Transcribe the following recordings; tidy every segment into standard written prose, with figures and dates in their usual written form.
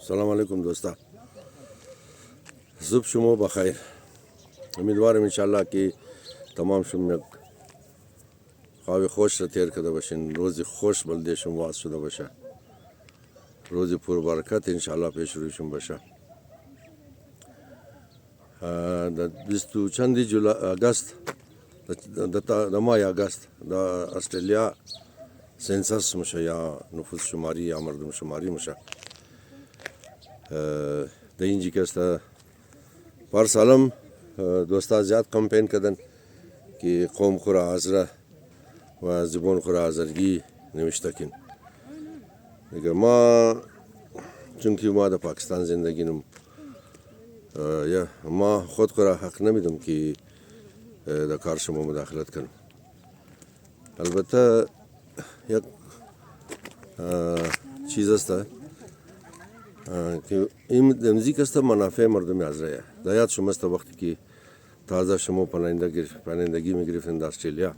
سلام علیکم دوستا. صبح شما بخیر. امیدوارم انشالله که تمام شما یک خواب خوش را تیر کرده باشین. روزی خوش بلده شما واس شده باشه. روزی پر برکت انشالله پیش رویشون باشه. در 20 چندی اگست د ماه اگست د استرالیا سنسس میشه یا نفوس شماری یا مردم شماری میشه. در اینجا که است پارسالم دوستا زیاد کمپین کردن که قوم خورا آذره و زبان خورا آذرگی نوشته کن. دیگه ما چونکه ما در پاکستان زندگی نم یا ما خود خورا حق نمیدم که در کار شما مداخلت کنم. البته یک چیز است که این موزیک است منافع مردم آذره. در یاد شما است وقتی که تازه شما پناهندگی میگرفتین در استرالیا،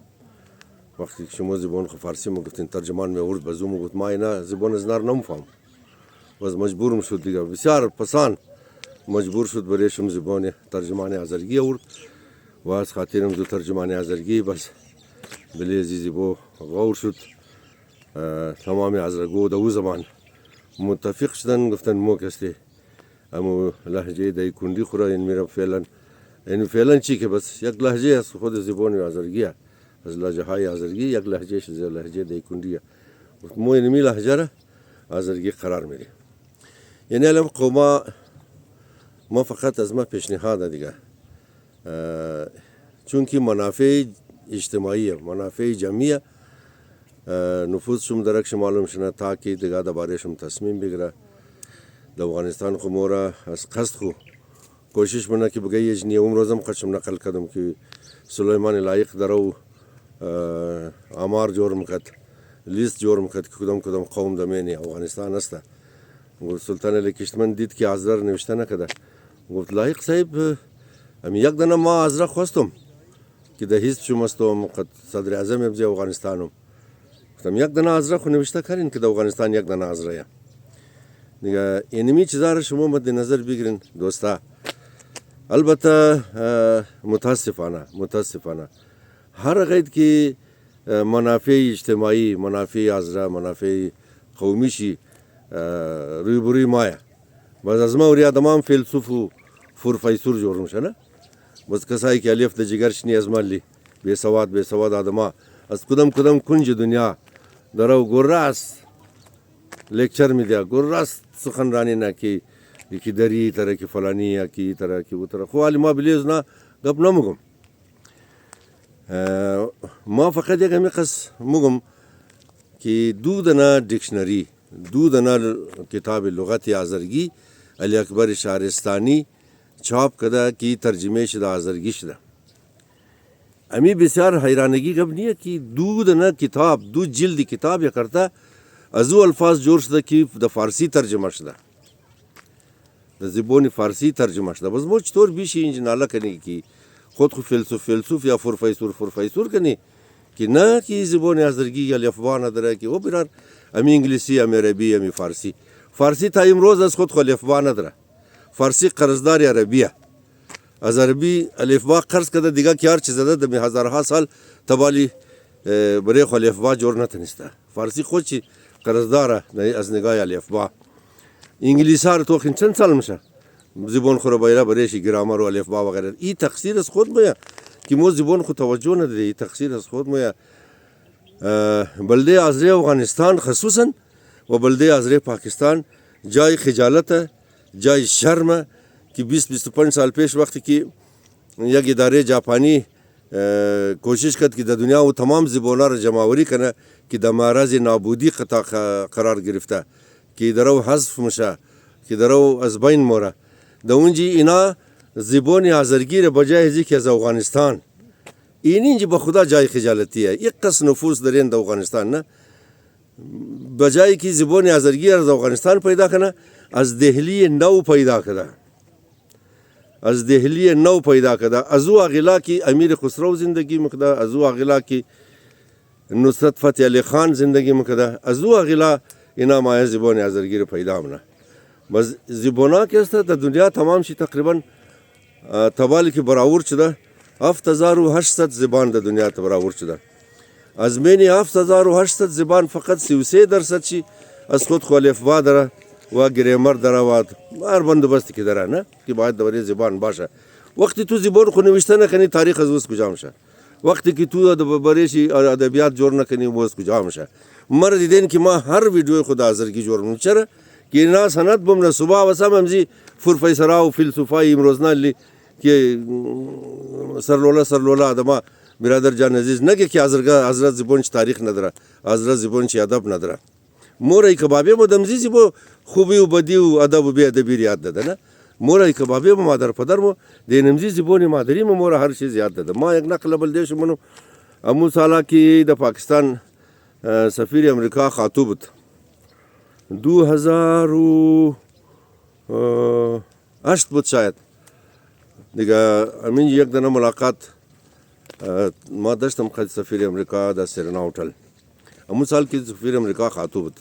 وقتی که شما زبان فارسی میگفتین ترجمان میورد بازو میگفت ما اینا زبان زنار نمیفهم باز مجبور شد دیگه بسیار پسان مجبور شد برای شما زبان ترجمان آذرگی آورد و از خاطرم زو ترجمان آذرگی بس بلی عزیزی بو غور شد. تمام آذرگو در او زمان متفق شدن گفتن مو کستی امو لهجه دای کندی خورا این میرم فعلا چی که بس یک لهجه است خود زبان آذرگی از لهجه های آذرگی یک لهجه شده لهجه دای کندیه مو اینمی لهجه را آذرگی قرار میده. یعنی الان قوما ما فقط از ما پیشنهاد دیگه چونکه منافع اجتماعی منافع جمعی نفوذ شم درکش معلوم شنه تا که دیگه درباره شم تصمیم بگیره. در افغانستان خو مورا از قصد خو کوشش منه که بگه یه نیوم روزم خشم نقل کردم که سلیمان لایق درو آمار جور مکد لیست جور مکد که کدام قوم دمینی افغانستان است. گفت سلطان علی کشتمن دید که آذر نوشته نکده. گفت لایق صاحب امی یک دنه ما آذر خواستم که ده حزب شما استم صدر اعظم ابزی افغانستانم. گفتم یک دنه آذر خو نوشته کردین که در افغانستان یک دنه آذره. دیگه اینمی چیزا را شما مد نظر بگیرین دوستا. البته متاسفانه هر قید که منافع اجتماعی منافع آذره منافع قومی شی روی مایه باز از ما وریا تمام فیلسوف و پروفسور جور میشه نه باز کسایی که الف د جگر شنی از مالی به سواد آدما از کدام کنج دنیا درو گراس لیکچر میده گراس سخنرانی نه که یکی دری طرح کی فلانی یا کی طرح کی و طرح خوالی ما بلیز نه گپ نمگم. ما فقط یک میخواست مگم که دو دنا دیکشنری دو دنا کتاب لغت آذرگی علی اکبر شهرستانی چاپ کده کی ترجمه شده آذرگی شده. امی بسیار حیرانگی گپ نیه که دو دنا کتاب دو جلد کتاب یا کرتا ازو الفاظ جور شده که د فارسی ترجمه شده د زبان فارسی ترجمه شده. باز ما چطور بیشی اینج ناله کنی که خود خو فیلسوف یا پروفسور کنی که نه که زبان آذرگی یا الفبا نداره که او برار امی انگلیسی امی عربی امی فارسی تا امروز از خود خو الفبا نداره. فارسی قرضدار عربیه از عربی الفبا قرض کرده دیگه که هر چیز داده در هزارها سال تبالی برای خو الفبا جور نتونسته. فارسی خود چی قرضداره از نگاه الفبا. انگلیسی ها تو خیلی چند سال میشه زبان خو رو باید برایشی گرامر و الفبا و غیره. این تقصیر از خود میه که ما زبان خو توجه نداره. این تقصیر از خود میه. بلده آذره افغانستان خصوصا و بلده آذره پاکستان جای خجالت جای شرم که 20-25 سال پیش وقتی که یک اداره ژاپنی کوشش کرد که در دنیا و تمام زبان‌ها را جمع‌آوری کنه که در معرض نابودی قرار گرفته که درو حذف میشه که درو از بین موره در اونجا اینا زبان آذرگی را بجای ازی که از افغانستان اینجا به خدا جای خجالتیه. یک قصد نفوس دارین در افغانستان نه بجایی که زبان آذرگی را از افغانستان پیدا کنه از دهلی نو پیدا کرده از او اغلا که امیر خسرو زندگی میکرده از او اغلا که نصرت فتح علی خان زندگی میکرده از او اغلا اینا ما زبان آذرگی رو پیدا منه بس زبونا که است در دنیا تمام شی تقریبا تبالی که برآورد شده 7800 زبان در دنیا برآورد شده. از بین 7800 زبان فقط 33% چی از خود خو الفبا داره و گرامر داره و هر بندوبستی که داره نه که باید دوری زبان باشه. وقتی تو زبان خو نوشته نکنی تاریخ از اوس کجا میشه. وقتی که تو برایشی ادبیات جور نکنی اوس کجا میشه. مر دیدین که ما هر ویدیو خود آزرگی جور میکنم چرا که اینا سند بم نه صبح و سم همزی پروفسورا و فیلسوفای امروزنا لی که سرلولا آدما برادر جان عزیز نگه که حضرت زبان تاریخ نداره حضرت زبان ادب نداره مورای کبابی مدمزی زبو خوبی و بدی و ادب و بی ادبی یاد داده نه مورای کبابی مادر پدر مو دینمزی زبان مادری مو مور هر چیز یاد داده ما یک نقل بل دیش منو امو سالا کی د پاکستان سفیر امریکا خاطب 2008 بود شاید دیگه امین یک دنه ملاقات ما داشتم خد سفیر امریکا در سرنا هتل امو سال کی سفیر امریکا خاطب بود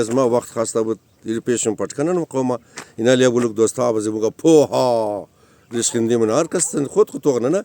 از ما وقت خواسته بود دیر پیشم پټکنن قوم اینا لیا بولک دوستا باز بوگا پوها ریشخندی من هر کس خود توغنه نه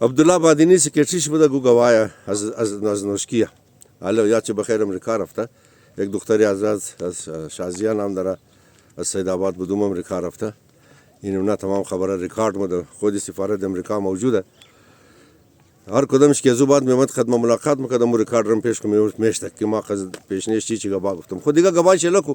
عبدالله بادینی سکرتریش بوده گو گوایا از نوشکیه حالا یا چه بخیر امریکا رفته یک دختری از شازیه نام داره از سید آباد بودم امریکا رفته این اونا تمام خبره ریکارد مده خود سفارت امریکا موجوده هر کدامش که زو بعد میامد خدمت ملاقات میکردم و ریکارد رم پیش کنم میشته که ما پیشنیش چی گبا گفتم خود دیگه گبا چه لکو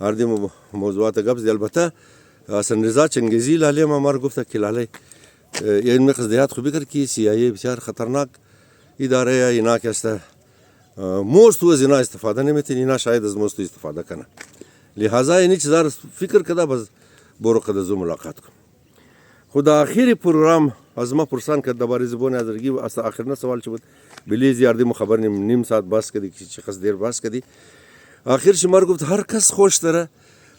هر دیم موضوعات گبز البته حسن رضا چنگیزی لاله ما مار گفته که لاله این مقصد دیات خوبی کرد که CIA بسیار خطرناک اداره اینا کسته موست از اینا استفاده نمیتونی اینا شاید از موست استفاده کنه لہذا اینی چیزار فکر کده بس برو کده زو ملاقات کن خدا آخری پروگرام از ما پرسان کرد درباره زبان آذرگی و اصلا آخرنا سوال چه بود بلیز یاردیم خبر نیم ساعت باز کردی که خس دیر باز کردی آخر شمار گفت هر کس خوش داره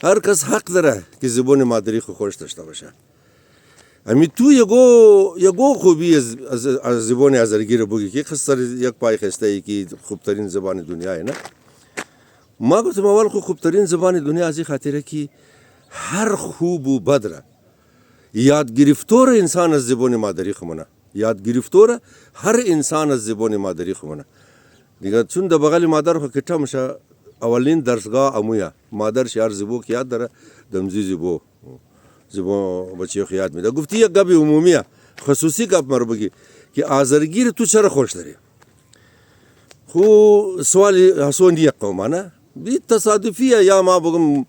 هر کس حق داره که زبان مادری خو خوش داشته باشه امی تو یگو خوبی از زبان آذرگی رو بگی که خسر یک پای خسته ای که خوبترین زبان دنیا نه ما گفتم اول خوبترین زبان دنیا از این خاطره که هر خوب و بد یاد گرفتار انسان از زبان مادری خمونه یاد گرفتار هر انسان از زبان مادری خمونه دیگه چون د بغل مادر خو کټه مشه اولین درسگاه امویا مادر شهر زبو که یاد داره دمزی زبو بچه خو یاد میده گفتی یک گپ عمومیه خصوصی گپ مر بگی که آذرگی تو چرا خوش داری خو سوال حسون دی قومانه بی تصادفیه یا ما بگم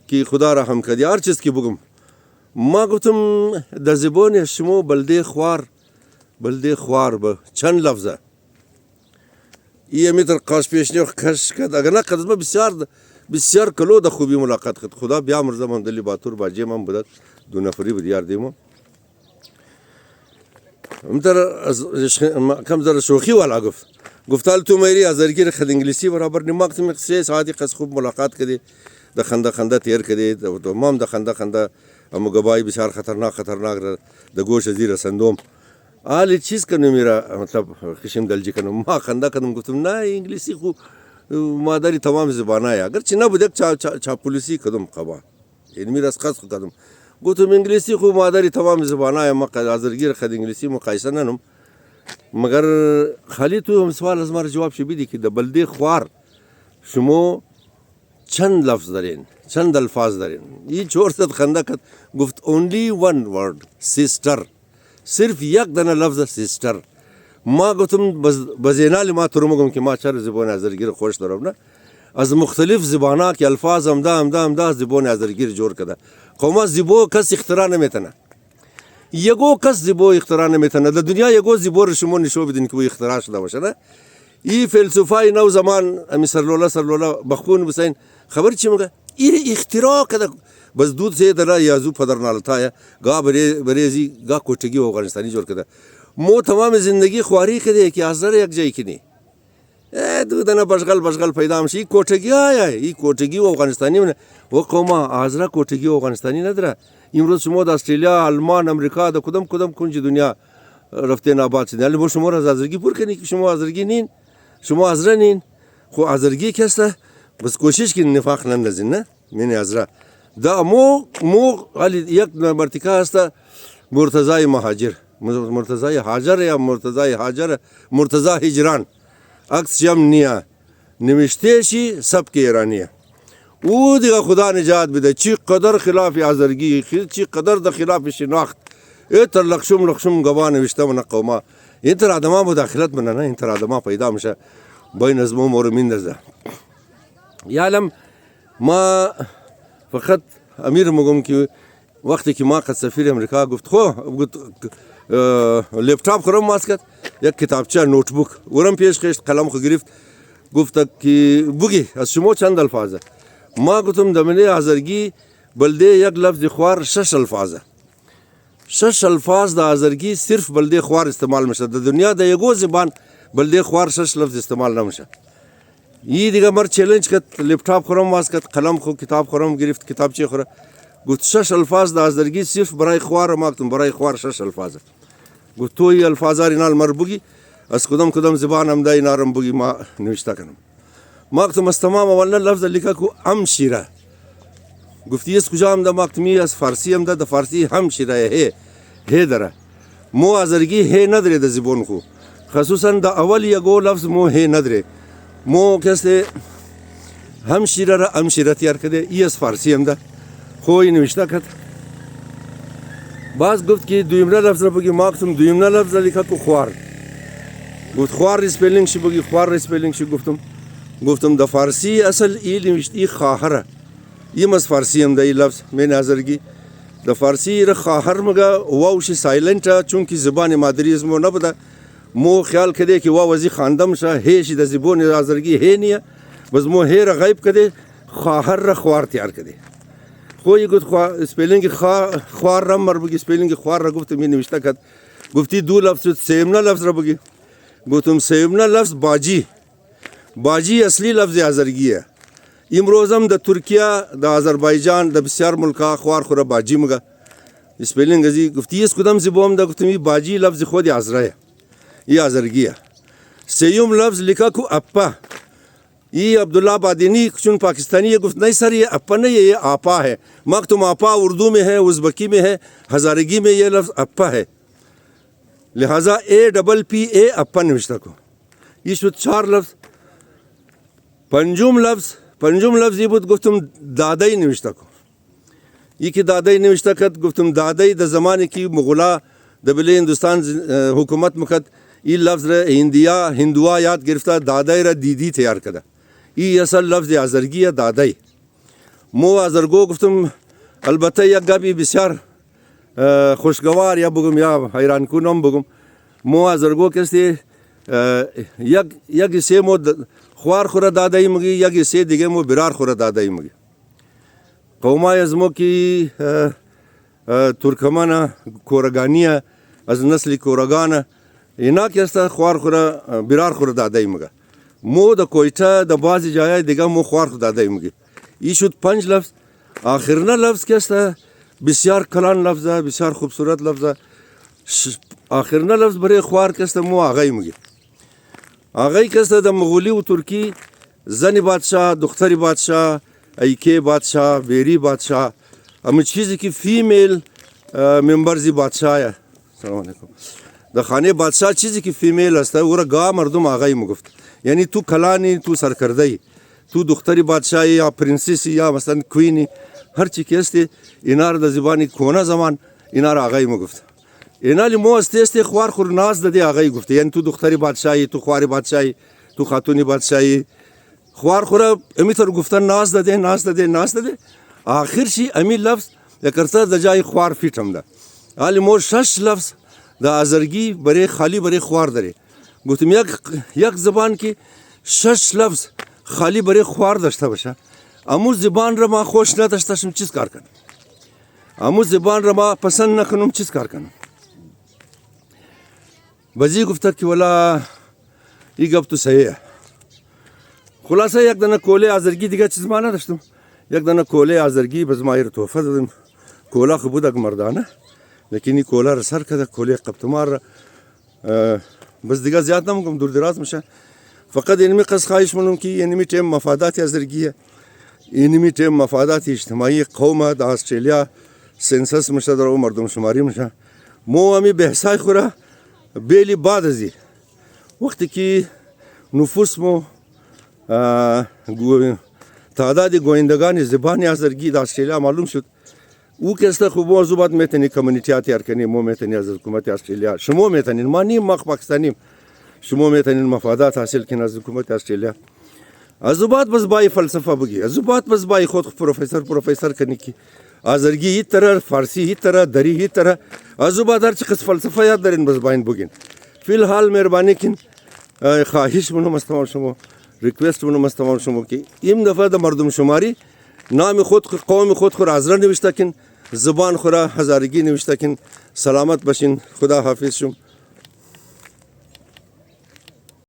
که خدا رحم کردی هر چیز که بگم ما گفتم در زبان شما بلده خوار به چند لفظه یه متر قاش پیشنی کش کرد اگر نه قدمه بسیار کلو در خوبی ملاقات کرد خدا بیا مرزم هم دلی باتور باجی من بودد 2 نفری بود یار دیمو کم ذره شوخی والا گفتال تو میری آذرگی خد انگلیسی برابر نماغتم 3 ساعتی قص خوب ملاقات کردی د خنده تیر کردی تمام د خنده امو گبای بسیار خطرناک د گوش زیر سندوم آلی چیز کنم میرا مطلب خشم دلجی کنم ما خنده کنم گفتم نه انگلیسی خو مادری تمام زبانه اگر چی نبود چاپولوسی کدم قبا یعنی میرا اسقاط کدم گفتم انگلیسی خو مادری تمام زبانه ما آذرگی خد انگلیسی مقایسه ننم مگر خالی تو هم سوال از ما جواب شو بیدی که د بلده خوار شما چند لفظ دارین چند الفاظ دارین این چور صد خنده کرد گفت only one word sister صرف یک دانه لفظ سیستر ما گفتم بزینال ما ترمگم که ما چرا زبان آذرگی خوش دارم نه از مختلف زبانها که الفاظ امدا زبان آذرگی جور کرده قوم زبو کس اختراع نمیتونه یگو کس زبو اختراع نمیتونه در دنیا یگو زبو رو شما نشو بدین که اختراع شده باشه نه این فلسفای نو زمان امی سرلولا بخون بسین خبر چی میگه این اختراع کرده بس دود سے درا یازو پدر نالتا ہے گا بریزی گا کوٹگی افغانستانی جوړ کده مو تمام زندگی خواری کده کی ازر یک جای کنی دود نه بشغل پیدا مشي کوټگی آیا ای کوټگی افغانستانی و قومه ازرا کوټگی افغانستانی ندره امروز شما در استرالیا، آلمان، امریکا در کدام کنج دنیا رفتین آباد شدین، ولی ما شما را از آزرگی پر کنی که شما آزرگی نین، شما آزره نین. خو آزرگی کسته بس کوشش کنین نفاق نندازین، نه من آزره دا مو حالی یک مرتکه هسته مرتضای مهاجر، مرتضای هاجر یا مرتضا هجران عکس جمع نیا نوشته شی سبک ایرانیه. او دیگه خدا نجات بده. چی قدر خلاف آزرگی، چی قدر در خلاف شناخت، اینتر لخشم گبا نوشته من قوما، اینتر آدما مداخلت منه، نه اینتر آدما پیدا میشه بین از مور میندازه. یعلم ما فقط امیر میگم که وقتی که ما قد سفیر امریکا گفت لپتاپ خورم ماسکت یک کتابچه نوتبوک ورم پیش خشت قلم خو گرفت گفت که بگی از شما چند الفاظه. ما گفتم دمنه آزرگی بلده یک لفظ خوار 6 الفاظه. 6 الفاظ د آزرگی صرف بلده خوار استعمال میشه. در دنیا د یگو زبان بلده خوار 6 لفظ استعمال نمیشه. یی دیگه مر چالش کرد لپتاپ خورم ماسکت قلم خو کتاب خورم گرفت کتابچه خوره گفت 6 الفاظ د آزرگی صرف برای خوار ما گفتم برای خوار 6 الفاظه. گفت تو این الفاظ اینال مر بگی از کدام زبانم دای نارم بگی ما نوشته کنم. ما گفتم از تمام اول لفظ لیکا کو همشیره. گفتی از کجا هم ده ما گفتم از فارسی هم ده فارسی همشیره هی داره. مو آزرگی هی نداره ده زبان خو. خصوصا ده اول یگو لفظ مو هی نداره. مو کسی همشیره را همشیره تیار کرده. ای از فارسی هم ده خوی نوشته کرد. باز گفت که دویمره لفظ را بگی. ما گفتم دویمره لفظ لیکا کو خوار. گفت خوار اسپلینگ شی بگی خوار اسپلینگ شی گفتم د فارسی اصل ای نوشت ای خواهره. یم از فارسی هم ده لفظ من آزرگی د فارسی را خواهر مگه واوش سایلنت چونکی زبان مادری از مو نبوده. مو خیال کده که واوزی خواندم شه هیچ د زبان آزرگی هی نیه بس مو هی را غیب کده خواهر را خوار تیار کده. خوی گفت اسپلینگ خوار را مر بگی اسپلینگ خوار را گفتم این نوشته کد. گفتی دو لفظ سیمنا لفظ را بگی. گفتم سیمنا لفظ باجی اصلی لفظ آزرگیه. امروز هم در ترکیه، در آذربایجان، در بسیار ملکا خوار خوره باجی مگه. اسپلینگ ازی گفتی از کدام زبان ده گفتم باجی لفظ خود آزره ای آزرگیه. سیوم لفظ لیکا کو اپا. ای عبدالله بادینی چون پاکستانی گفت نہیں سر یہ اپا نہیں ہے یہ آپا ہے. مکتم آپا اردو میں ہے ازبکی میں ہے ہزارگی میں یہ لفظ اپا ہے. لہذا APPA اپا نوشته کو. یہ شد 4 لفظ. پنجم لفظ بود گفتم دادای نوشته کو. یکی دادای نوشته کد گفتم دادای د زمانی که مغولا د بله هندوستان حکومت مکد این لفظ را هندوا یاد گرفته دادای را دیدی تیار کرده. این اصل لفظ آزرگیه دادای. مو آزرگو گفتم البته یک گپی بسیار خوشگوار یا بگم یا حیران کنم بگم. مو آزرگو کسی یک سه مو خوار خوره دادایی مگی یک سه دیگه مو برار خوره دادایی مگی. قومای از مو کی ترکمانه کورگانیه از نسل کورگانه اینا کسته خوار خوره برار خوره دادایی مگه. مو د کویته د بعضی جای دیگه مو خوار خوره دادایی مگی. این شد 5 لفظ. آخرنا لفظ کسته بسیار کلان لفظه بسیار خوبصورت لفظه. آخرنا لفظ برای خوار کسته مو آغای مگی. آغای کسته د مغولی و ترکی زن بادشاه دختری بادشاه ایکه بادشاه بیری بادشاه اما چیزی که فیمیل ممبرزی بادشاه. سلام علیکم. د خانه بادشاه چیزی که فیمیل است او را گاه مردم آغای مگفت. یعنی تو کلانی تو سرکردهی تو دختری بادشاهی یا پرنسسی یا مثلا کوینی هر چی که است اینا را د زبانی کهنه زمان اینا را آغای مگفت. اینا لی مو است خوار خور ناز دادی آغای گفته. یعنی تو دختری بادشاهی تو خواری بادشاهی تو خاتونی بادشاهی خوار خوره امیتر گفتن ناز داده. آخر شی امی لفظ یکرتا د جای خوار فیټم ده. حالی مو 6 لفظ د آزرگی برای خالی برای خوار داره. گفتم یک زبان که 6 لفظ خالی برای خوار داشته باشه امو زبان را ما خوش نداشتم چیز کار کنم. امو زبان را ما پسند نکنم چیز کار کنم. بازی گفته که ولا این گفت تو صحیحه. خلاصه یک دانه کوله آزرگی دیگه چیز ما نداشتم. یک دانه کوله آزرگی بز ما رو تحفه دادم. کولا خو بودک مردانه لیکن این کولا را سر کرده کوله قبطمار را بس دیگه زیاد نمیگم دور دراز میشه فقط اینمی قصد خواهش منم که اینمی تیم مفادات آذرگیه اینمی تیم مفادات اجتماعی قوم در استرالیا سنسس میشه در مردم شماری میشه مو همی بحثای خورا بیلی بعد ازی وقتی که نفوس مو تعداد گویندگان زبان آذرگی در استرالیا معلوم شد او کسته خوب موضوع بعد میتونی کمیونیتی تیار کنی مو میتونی از حکومت استرالیا شما میتونین ما نیم ما پاکستانیم شما میتونین مفادات حاصل کنین از حکومت استرالیا از بعد بس بای فلسفه بگی از بعد بس بای خود پروفسور کنی کی آذرگی هیچ طرح فارسی هیچ طرح دری هیچ طرح از بعد هر چی قسم فلسفه یاد دارین بس باین بگین فی الحال مهربانی کن خواهش منو مستمر شما ریکوست منو مستمر شما که این دفعه در مردم شماری نام خود قوم خود خور آذر نوشته کن زبان خورا هزارگی نوشته کن سلامت باشین خدا حافظ شم